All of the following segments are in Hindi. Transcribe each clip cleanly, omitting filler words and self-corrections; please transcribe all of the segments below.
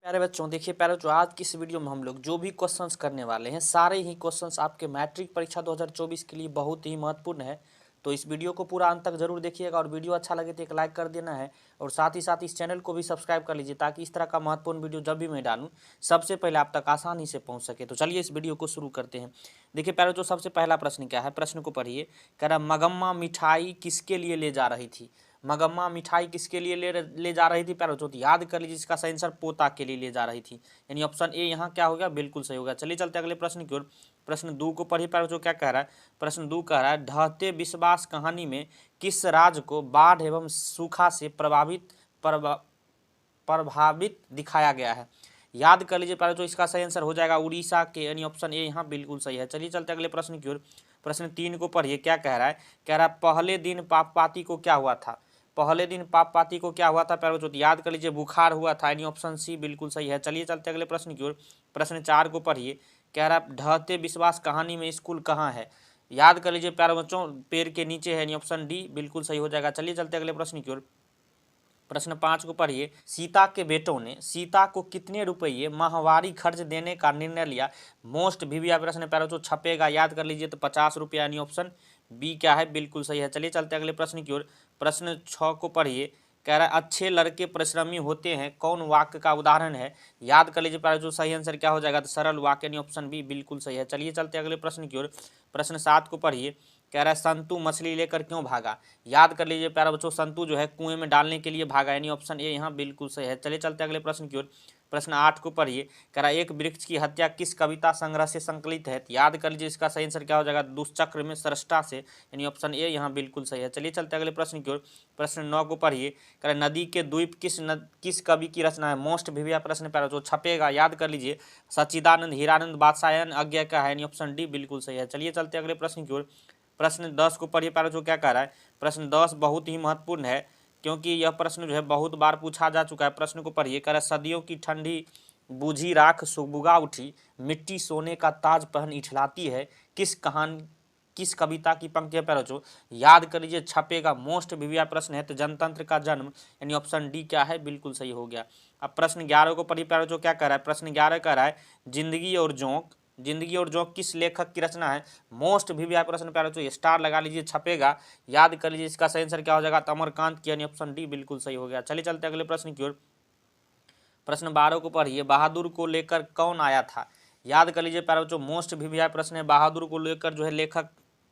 प्यारे बच्चों, देखिए प्यारे बच्चों, आज की इस वीडियो में हम लोग जो भी क्वेश्चंस करने वाले हैं सारे ही क्वेश्चंस आपके मैट्रिक परीक्षा 2024 के लिए बहुत ही महत्वपूर्ण है। तो इस वीडियो को पूरा अंत तक जरूर देखिएगा और वीडियो अच्छा लगे तो एक लाइक कर देना है और साथ ही साथ इस चैनल को भी सब्सक्राइब कर लीजिए ताकि इस तरह का महत्वपूर्ण वीडियो जब भी मैं डालूं सबसे पहले आप तक आसानी से पहुंच सके। तो चलिए इस वीडियो को शुरू करते हैं। देखिए प्यारे बच्चों, सबसे पहला प्रश्न क्या है, प्रश्न को पढ़िए। कह रहा मगम्मा मिठाई किसके लिए ले जा रही थी। मगम्मा मिठाई किसके लिए ले जा रही थी प्यारे बच्चों, तो याद कर लीजिए इसका सही आंसर पोता के लिए ले जा रही थी, यानी ऑप्शन ए यहाँ क्या हो गया, बिल्कुल सही होगा। चलिए चलते अगले प्रश्न की ओर। प्रश्न 2 को पढ़िए प्यारे बच्चों, क्या कह रहा है। प्रश्न 2 कह रहा है ढहते विश्वास कहानी में किस राज्य को बाढ़ एवं सूखा से प्रभावित दिखाया गया है। याद कर लीजिए प्यारे बच्चों, इसका सही आंसर हो जाएगा उड़ीसा के, यानी ऑप्शन ए यहाँ बिल्कुल सही है। चलिए चलते अगले प्रश्न की ओर। प्रश्न 3 को पढ़िए, क्या कह रहा है। कह रहा है पहले दिन पापपाती को क्या हुआ था। पहले दिन पापपाती को क्या हुआ था प्यारे बच्चों, याद कर लीजिए बुखार हुआ था, यानी ऑप्शन सी बिल्कुल सही है। चलिए चलते अगले प्रश्न की ओर। प्रश्न 4 को पढ़िए, कह रहा है ढहते विश्वास कहानी में स्कूल कहाँ है। याद कर लीजिए प्यारे बच्चों, पेड़ के नीचे है, यानी ऑप्शन डी बिल्कुल सही हो जाएगा। चलिए चलते अगले प्रश्न की ओर। प्रश्न 5 को पढ़िए, सीता के बेटों ने सीता को कितने रुपये माहवारी खर्च देने का निर्णय लिया। मोस्ट वीवीआई प्रश्न प्यारे बच्चों, छपेगा, याद कर लीजिए तो 50 रुपया, यानी ऑप्शन बी क्या है, बिल्कुल सही है। चलिए चलते अगले प्रश्न की ओर। प्रश्न 6 को पढ़िए, कह रहा है अच्छे लड़के परिश्रमी होते हैं, कौन वाक्य का उदाहरण है। याद कर लीजिए प्यारे बच्चों, सही आंसर क्या हो जाएगा, तो सरल वाक्य, यानी ऑप्शन बी बिल्कुल सही है। चलिए चलते अगले प्रश्न की ओर। प्रश्न 7 को पढ़िए, कह रहा है संतु मछली लेकर क्यों भागा। याद कर लीजिए प्यारे बच्चों, संतु जो है कुएं में डालने के लिए भागा, यानी ऑप्शन ए यहाँ बिल्कुल सही है। चलिए चलते अगले प्रश्न की ओर। प्रश्न 8 को पढ़िए, कह रहा है एक वृक्ष की हत्या किस कविता संग्रह से संकलित है। याद कर लीजिए इसका सही आंसर क्या हो जाएगा, दुष्चक्र में सृष्टा से, यानी ऑप्शन ए यहाँ बिल्कुल सही है। चलिए चलते अगले प्रश्न की ओर। प्रश्न 9 को पढ़िए, कह रहा है नदी के द्वीप किस कवि की रचना है। मोस्ट वीवीआई प्रश्न प्यारे बच्चों, छपेगा, याद कर लीजिए सच्चिदानंद हीरानंद बादशाहन आज्ञा का है, यानी ऑप्शन डी बिल्कुल सही है। चलिए चलते अगले प्रश्न की ओर। प्रश्न 10 को पढ़िए प्यारे बच्चों, क्या कह रहा है। प्रश्न 10 बहुत ही महत्वपूर्ण है क्योंकि यह प्रश्न जो है बहुत बार पूछा जा चुका है। प्रश्न को पढ़िए, कह रहा है सदियों की ठंडी बूझी राख सुबुगा उठी, मिट्टी सोने का ताज पहन इठलाती है, किस कविता की पंक्ति है प्यारे बच्चों। याद कर लीजिए, छपेगा, मोस्ट वीवीआई प्रश्न है, तो जनतंत्र का जन्म, यानी ऑप्शन डी क्या है, बिल्कुल सही हो गया। अब प्रश्न 11 को पढ़िए प्यारे बच्चों, क्या कह रहा है। प्रश्न 11 कह रहा है जिंदगी और जोंक किस लेखक की रचना है। मोस्ट वीवीआई प्रश्न प्यारे बच्चों, स्टार लगा लीजिए, छपेगा, याद कर लीजिए इसका सही आंसर क्या हो जाएगा, अमरकांत की, यानी ऑप्शन डी बिल्कुल सही हो गया। चलिए चलते अगले प्रश्न की ओर। प्रश्न 12 को पढ़िए, बहादुर को लेकर कौन आया था। याद कर लीजिए प्यारे बच्चों, मोस्ट वीवीआई प्रश्न है, बहादुर को लेकर जो है लेखक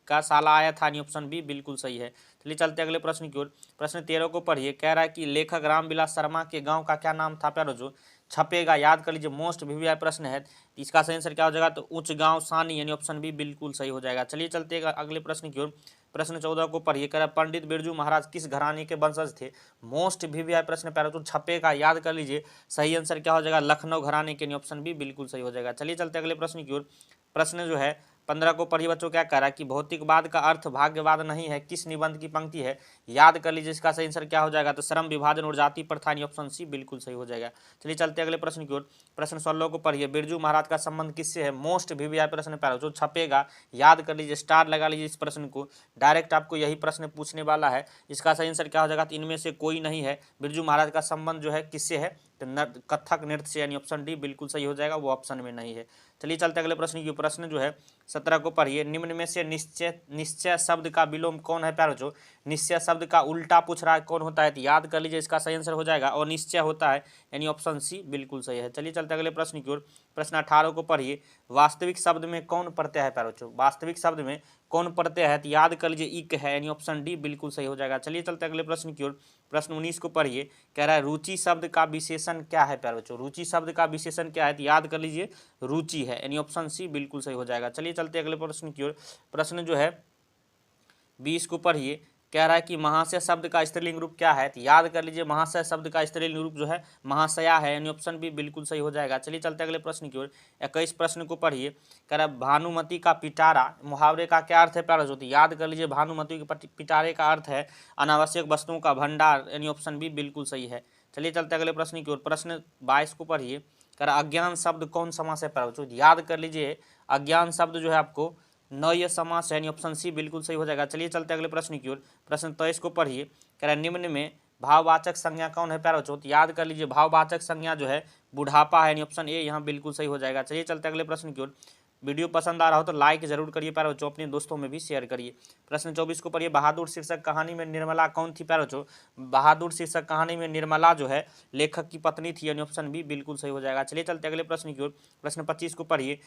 का साला आया था, यानी ऑप्शन बी बिल्कुल सही है। चलिए चलते अगले प्रश्न की ओर। प्रश्न 13 को पढ़िए, कह रहा है कि लेखक रामविलास शर्मा के गांव का क्या नाम था प्यारे बच्चों। छपेगा, याद कर लीजिए, मोस्ट वीवीआई प्रश्न है, इसका सही आंसर क्या हो जाएगा, तो उच्च गांव सानी, यानी ऑप्शन बी बिल्कुल सही हो जाएगा। चलिए चलते अगले प्रश्न की ओर। प्रश्न 14 को पढ़िए, कह रहा है पंडित बिरजू महाराज किस घराने के वंशज थे। मोस्ट वीवीआई प्रश्न प्यारे बच्चों, छपेगा, याद कर लीजिए सही आंसर क्या हो जाएगा, लखनऊ घराने के, ऑप्शन बी बिल्कुल सही हो जाएगा। चलिए चलते अगले प्रश्न की ओर। प्रश्न जो है 15 को पढ़िए बच्चों, क्या कह रहा है कि भौतिकवाद का अर्थ भाग्यवाद नहीं है, किस निबंध की पंक्ति है। याद कर लीजिए इसका सही आंसर क्या हो जाएगा, तो श्रम विभाजन और जाति प्रथा, ऑप्शन सी बिल्कुल सही हो जाएगा। चलिए चलते अगले प्रश्न की ओर। प्रश्न 16 को पढ़िए, बिरजू महाराज का संबंध किससे है। मोस्ट वीवीआई प्रश्न प्यारे बच्चों, छपेगा, याद कर लीजिए, स्टार लगा लीजिए इस प्रश्न को, डायरेक्ट आपको यही प्रश्न पूछने वाला है। इसका सही आंसर क्या हो जाएगा, तो इनमें से कोई नहीं है। बिरजू महाराज का संबंध जो है किससे है, तो कथक नृत्य से, यानी ऑप्शन डी बिल्कुल सही हो जाएगा, वो ऑप्शन में नहीं है। चलिए चलते अगले प्रश्न की। प्रश्न जो है 17 को पढ़िए, निम्न में से निश्चय शब्द का विलोम कौन है प्यारे बच्चों। निश्चय शब्द का उल्टा पूछ रहा है, कौन होता है, तो याद कर लीजिए इसका सही आंसर हो जाएगा और निश्चय होता है, यानी ऑप्शन सी बिल्कुल सही है। चलिए चलते अगले प्रश्न की ओर। प्रश्न 18 को पढ़िए, वास्तविक शब्द में कौन प्रत्यय है प्यारे बच्चों। वास्तविक शब्द में कौन प्रत्यय है, तो याद कर लीजिए इक है, यानी ऑप्शन डी बिल्कुल सही हो जाएगा। चलिए चलते अगले प्रश्न की ओर। प्रश्न 19 को पढ़िए, कह रहा है रुचि शब्द का विशेषण क्या है प्यारे बच्चों। रुचि शब्द का विशेषण क्या है, तो याद कर लीजिए रुचि है, यानी ऑप्शन सी बिल्कुल सही हो जाएगा। चलिए चलते अगले प्रश्न की ओर। प्रश्न जो है 20 को पढ़िए, कह रहा है कि महाशय शब्द का स्त्रीलिंग रूप क्या है, तो याद कर लीजिए महाशय शब्द का स्त्रीलिंग रूप जो है महाशया है, यानी ऑप्शन बी बिल्कुल सही हो जाएगा। चलिए चलते अगले प्रश्न की ओर। 21 प्रश्न को पढ़िए, कह रहा है भानुमति का पिटारा मुहावरे का क्या अर्थ है प्यारे बच्चों। याद कर लीजिए भानुमति के पिटारे का अर्थ है अनावश्यक वस्तुओं का भंडार, यानी ऑप्शन बी बिल्कुल सही है। चलिए चलते अगले प्रश्न की ओर। प्रश्न 22 को पढ़िए, कह रहा अज्ञान शब्द कौन समास है प्यारे बच्चों। याद कर लीजिए अज्ञान शब्द जो है आपको नय समास है, यानी ऑप्शन सी बिल्कुल सही हो जाएगा। चलिए चलते अगले प्रश्न की ओर। प्रश्न 23 को पढ़िए, कह रहा है निम्न में भाववाचक संज्ञा कौन है प्यारे बच्चों? तो याद कर लीजिए भाववाचक संज्ञा जो है बुढ़ापा है, यानी ऑप्शन ए यहाँ बिल्कुल सही हो जाएगा। चलिए चलते अगले प्रश्न की ओर। वीडियो पसंद आ रहा हो तो लाइक जरूर करिए प्यारे बच्चों, अपने दोस्तों में भी शेयर करिए। प्रश्न 24 को पढ़िए। बहादुर शीर्षक कहानी में निर्मला कौन थी प्यारे बच्चों? बहादुर शीर्षक कहानी में निर्मला जो है लेखक की पत्नी थी, यानी ऑप्शन बी बिल्कुल सही हो जाएगा। चलिए चलते अगले प्रश्न की ओर। प्रश्न 25 को पढ़िए।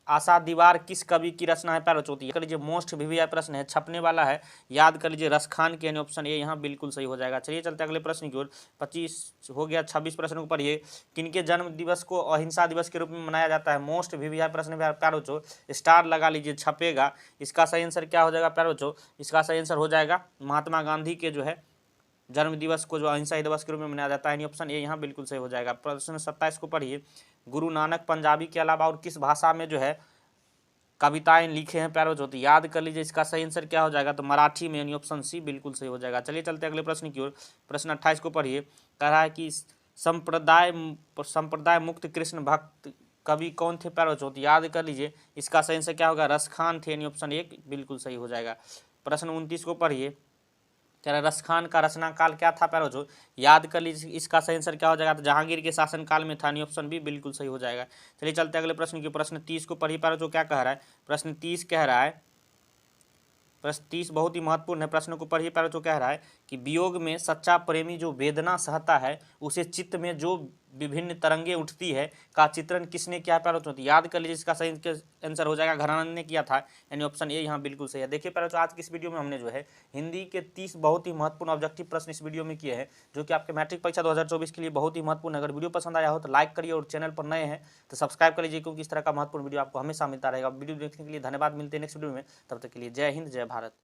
आशा दीवार किस कवि की रचना है प्यारे बच्चों? कर लीजिए मोस्ट वीवीआई प्रश्न है, छपने वाला है, याद कर लीजिए रसखान के, यानी ऑप्शन ए यहाँ बिल्कुल सही हो जाएगा। चलिए चलते अगले प्रश्न की ओर। 25 हो गया, 26 प्रश्न को पढ़िए। किनके जन्म दिवस को अहिंसा दिवस के रूप में मनाया जाता है? मोस्ट वीवीआई प्रश्न प्यारे बच्चों, स्टार लगा लीजिए, छपेगा। इसका सही आंसर क्या हो जाएगा प्यारे बच्चों? इसका सही आंसर हो जाएगा महात्मा गांधी के जो है जन्म दिवस को जो अहिंसा दिवस के रूप में मनाया जाता है, यानी ऑप्शन ए यहाँ बिल्कुल सही हो जाएगा। प्रश्न 27 को पढ़िए। गुरु नानक पंजाबी के अलावा और किस भाषा में जो है कविताएं लिखे हैं प्यारे बच्चों? तो याद कर लीजिए इसका सही आंसर क्या हो जाएगा? तो मराठी में, यानी ऑप्शन सी बिल्कुल सही हो जाएगा। चलिए चलते अगले प्रश्न की ओर। प्रश्न 28 को पढ़िए। कह रहा है कि संप्रदाय मुक्त कृष्ण भक्त कवि कौन थे प्यारे बच्चों? तो याद कर लीजिए इसका सही आंसर क्या होगा? रसखान थे, यानी ऑप्शन एक बिल्कुल सही हो जाएगा। प्रश्न 29 को पढ़िए। कह रहा रसखान का रचना काल क्या था प्यारे बच्चों? याद कर लीजिए इसका सही आंसर क्या हो जाएगा? तो जहांगीर के शासनकाल में था, यानी ऑप्शन बी बिल्कुल सही हो जाएगा। चलिए चलते अगले प्रश्न की। प्रश्न 30 को पढ़िए प्यारे बच्चों, क्या कह रहा है? प्रश्न 30 कह रहा है, प्रश्न 30 बहुत ही महत्वपूर्ण है। प्रश्न को पढ़िए प्यारे बच्चों, कह रहा है कि वियोग में सच्चा प्रेमी जो वेदना सहता है उसे चित्त में जो विभिन्न तरंगे उठती है का चित्रण किसने किया प्यारे बच्चों? याद कर लीजिए इसका सही आंसर हो जाएगा घरानंद ने किया था, यानी ऑप्शन ए यहाँ बिल्कुल सही है। देखिए प्यारे बच्चों आज की इस वीडियो में हमने जो है हिंदी के 30 बहुत ही महत्वपूर्ण ऑब्जेक्टिव प्रश्न इस वीडियो में किए हैं, जो कि आपके मैट्रिक परीक्षा 2024 के लिए बहुत ही महत्वपूर्ण है। अगर वीडियो पसंद आया हो तो लाइक करिए और चैनल पर नए हैं तो सब्सक्राइब कर लीजिए, क्योंकि इस तरह का महत्वपूर्ण वीडियो आपको हमेशा मिलता रहेगा। वीडियो देखने के लिए धन्यवाद। मिलते हैं नेक्स्ट वीडियो में, तब तक के लिए जय हिंद, जय भारत।